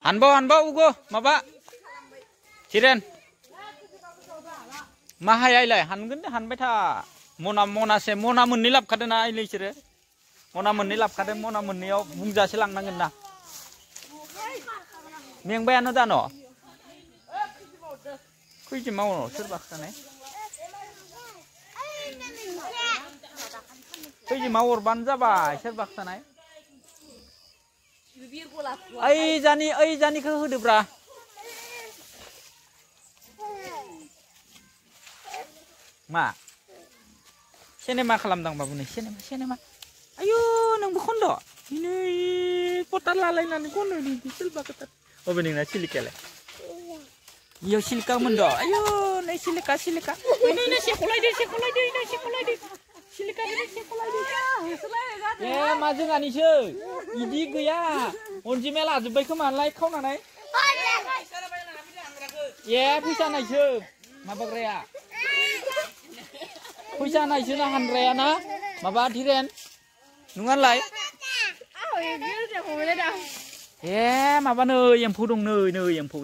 हानबाव उगो माबा चिरेन मा हायालाय हानगोन दे हानबाय था मनासे मना मोननै लाबखादों ना आइलै इसोरो मना मोननै लाबखादों मना मोननैयाव बुंजासे लांनांगोन ना मेंबायानो दा न' खैजि मावो सोरबा खोथानाय खैजि मावहरबानो जाबाय सोरबा खोथानाय ओइ जानिखौ होदोब्रा मा सिनेमा खालामदां बाबु नै सिनेमा आयु नोंबो खन्द' नै पटा लालायनानै खन्द' बिदि सोरबा खोथा अबे नोंना सिलिकायालाय इयाव सिलिका मोनद' आयु नै सिलिका नै सेख'लायदो सिलिका ए मा जोंहानिसो इदि गैया अनजिमाया लाजोब्बाय खोमालाय खावनानै ए फैसा नायसो माबाग्राया फैसा नायसो ना हानग्राया ना माबा धिरेन नङालाय ए माबा नै एम्फौ दं नै एम्फौ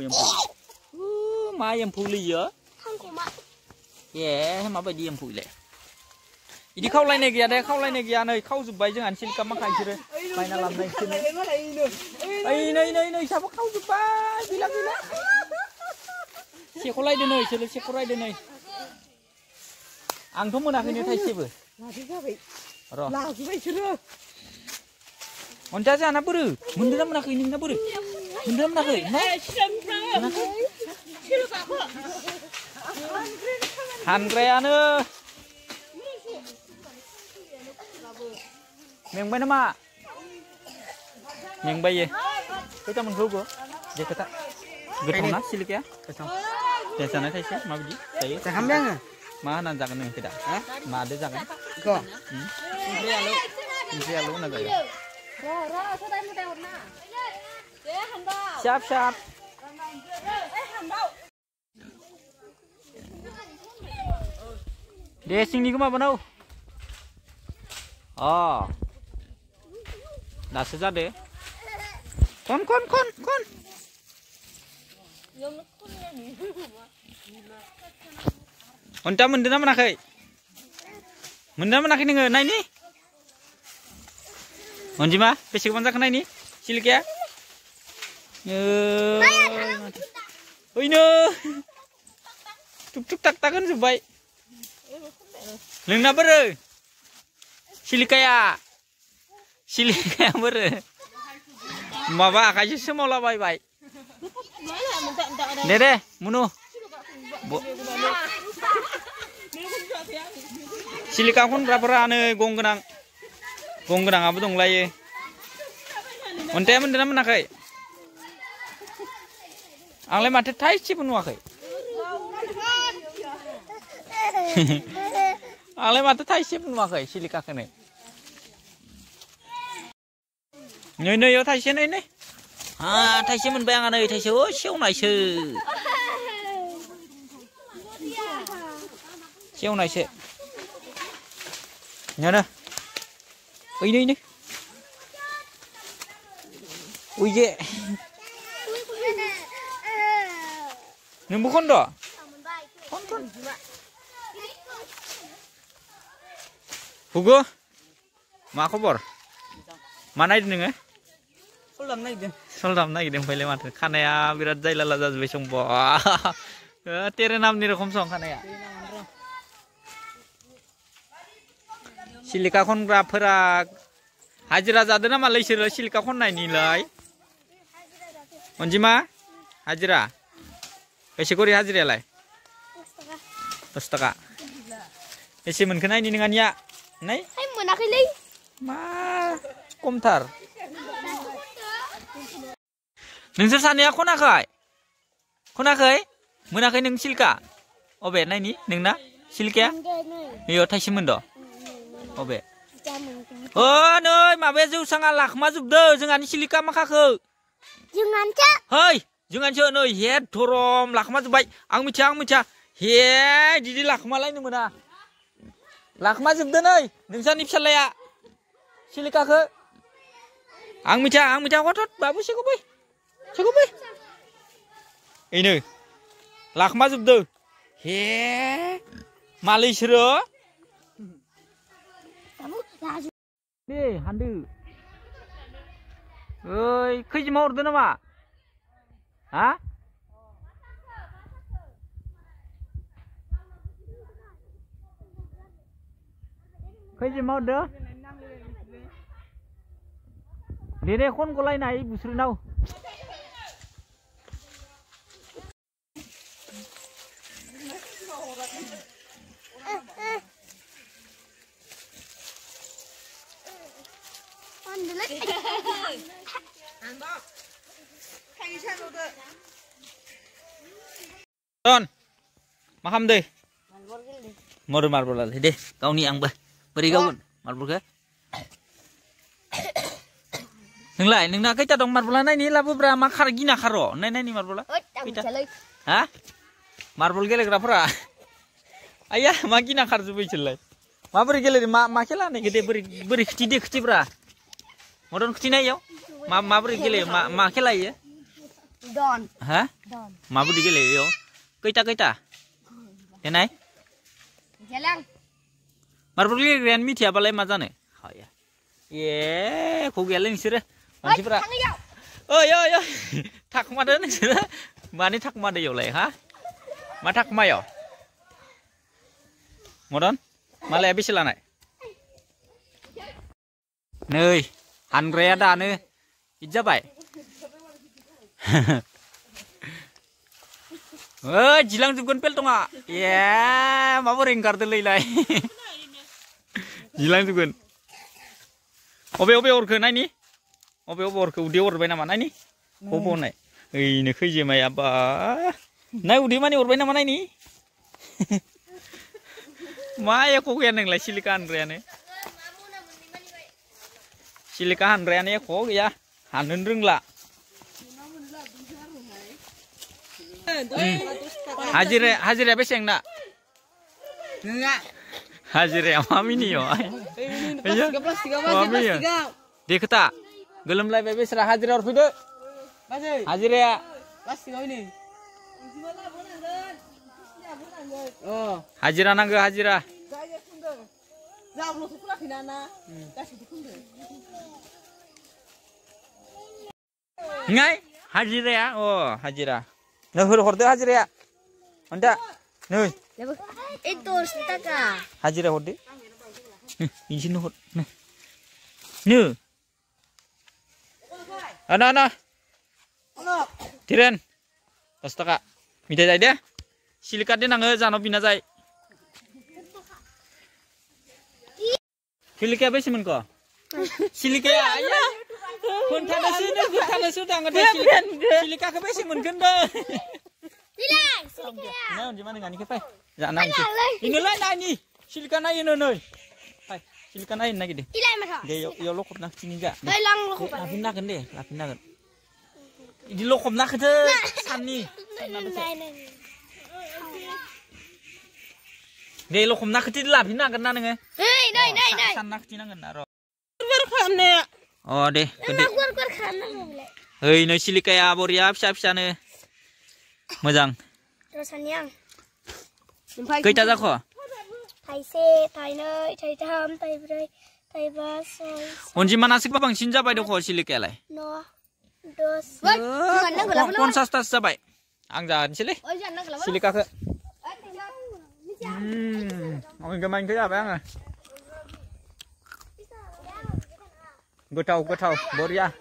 मा एम्फौ लैयो ए माबायदि एम्फौलाय इदि खावलायनाय गैया दे खावलायनाय गैया नै खावजोब्बाय जोंहानि सिलिका माखा इसोरो बायना लाबोनाय इसोरो ओइ नै साबो खावजोब्बाय गैला सेख'लायदो नै इसोरो सेख'लायदो नै आंथ' मोनाखैनो थाइसेबो र' लाजोब्बाय इसोरो अन्जा जाना बोरो मोनदोंना मोनाखै नोंना बोरो मोनदोंना मोनाखै हानग्रायानो मेंबाय नामा मेंबायो खैथा मोनखौ गो जे खोथा गोथाव ना सिलिकाया गोथाव दे जानाय थाइसे माबायदि जायो जाखांबाय आङो मा होनानै जागोन नों दा मादो जागोन संख्रि आलु होना जायो सियाब दे सिंनिखौ माबानाव दासो जादो खन अन्था मोनदोंना मोनाखै नोङो नायनि अनजिमा बेसे गोबां जाखो नायनि सिलिकाया ओइनो टुक टाक होनजोब्बाय नोंना बोरो सिलिकाया बोरो माबा आखाइसो सोमावलाबायबाय दे मुनु सिलिका खनग्राफोरा नै गं गोनाङाबो दंलायो अन्थाया मोनदोंना मोनाखै आंलाय माथो थाइसेबो नुवाखै आंलाय माथो थाइसेबो नुवाखै सिलिकाखौनो नै इयाव थाइसे नै थाइसे मोनबाय आंहा नै थाइसे सेवनायसो नो ओइनो ओइजे नोंबो खन्द' हुगु मा खबर मा नायदों नोङो सल दामनो नागिरदों ओमफ्रायलाय माथो खानाया बिराद जायलाला जाजोब्बाय संब तेरे नामनि रखम सं खानाया सिलिका खनग्राफोरा हाजिरा जादों ना मालाय इसोरो सिलिका खननायनिलाय अनजिमा हाजिरा बेसे करि हाजिरायालाय 10 थाखा बेसे मोनखो नायनि नोंहानिया नै मोनाखैलै मा खमथार नोंसोर सानैया खनाखै मोनाखै नों सिलिका अबे नायनि नोंना सिलिकाया बेयाव थाइसे मोनद' अबे नै माबाया जौसाङा लाखमाजोबदो जोंहानि सिलिका माखाखौ जोंहानिसो नै हेद धरम लाखमाजोब्बाय आं मिथिया हे दिदि लाखमालायनो मोना लाखमाजोबदो नै नोंसानि फिसालाया सिलिकाखौ आं मिथिया हथत बाबु सेखौ बै ini lak mazub tuh he Malaysia deh handu ơi khơi mau được nữa mà hả khơi mau được đi đây con có lại này busur nào Don, maham deh. Marbol lah, deh. Kau ni ang beri kau marbol ke? Neng lai, neng nak kita dong marbol ni lah beberapa makar gina karo. Neng ni marbol. Kita. Hah? Marbol gele kerapa? Ayah, makina kar zubi celai. Ma beri gele, ma kela ni gede beri kecil bra. Modern kecil ni yo. Ma beri gele, ma kela ya. Don. Hah? Don. Ma beri gele yo. Kita. Yang này. Jalan. Marbol gele grand mi tiap balai macam ni. Haya. Ye, kau gele ni sih. Masih bra. Yo. Thak mana ni sih? Mana thak mana yo leh, ha? Ma thak ma yo. Modern. Malah habis lah nak. Nơi, Andrea dah nơi. Ijab ay. Jilang tu gunpel tu ngah. Ya, mau ringkar tu lelai. Jilang tu gun. Obe or ke nai ni? Obe or ke udah or beina mana ni? Obo nai. Ini kerja maya apa? Nai udah mana or beina mana ni? Maya kok yang neng lah silikan reane. Silikan reane kok ya. Hanun reng lah. Hajar apa sih yang nak? Enggak. Hajar mami ni yo. Mami ya. Dia kata, gelem lai bebek serah hajar orang video. Hajar ya. Hajar anak ke hajar? Ngai hajar ya. Oh hajar. Nah, horde hajar ya. Anda, nih. Itu setaka. Hajar horde. Izin horde. Nih. Ana. Tiren. 10 taka. Minta jai deh. Silikat dia nang jano bina jai. Silikat apa sih menko? Silikat ayah. Kun thana sudah nggak silikat apa sih menken dah. Nah, di mana ngani kepai? Jangan nanti. Ini lah nani. Silikan aja noy. Hai, silikan aja lagi deh. Dia yo lokop nak sini enggak? Lapin nak deh, lapin nak. Di lokop nak tu sani. Dia lokop nak tu lapin nak kan nang. San nak cina kan naro. Oh deh, gede. Hei, no silika ya boria pisa ne. Mojang. Rasanya. Kita dah kau. Thai se, Thai nơi, Thai tham, Thai bray, Thai bas. Onji mana sih bang sinja bai doko silika lai. No. Dos. Kon sasta sabai. Angjan sili. Silika ke. Ông cái cái apa yang? Gue tahu, boria.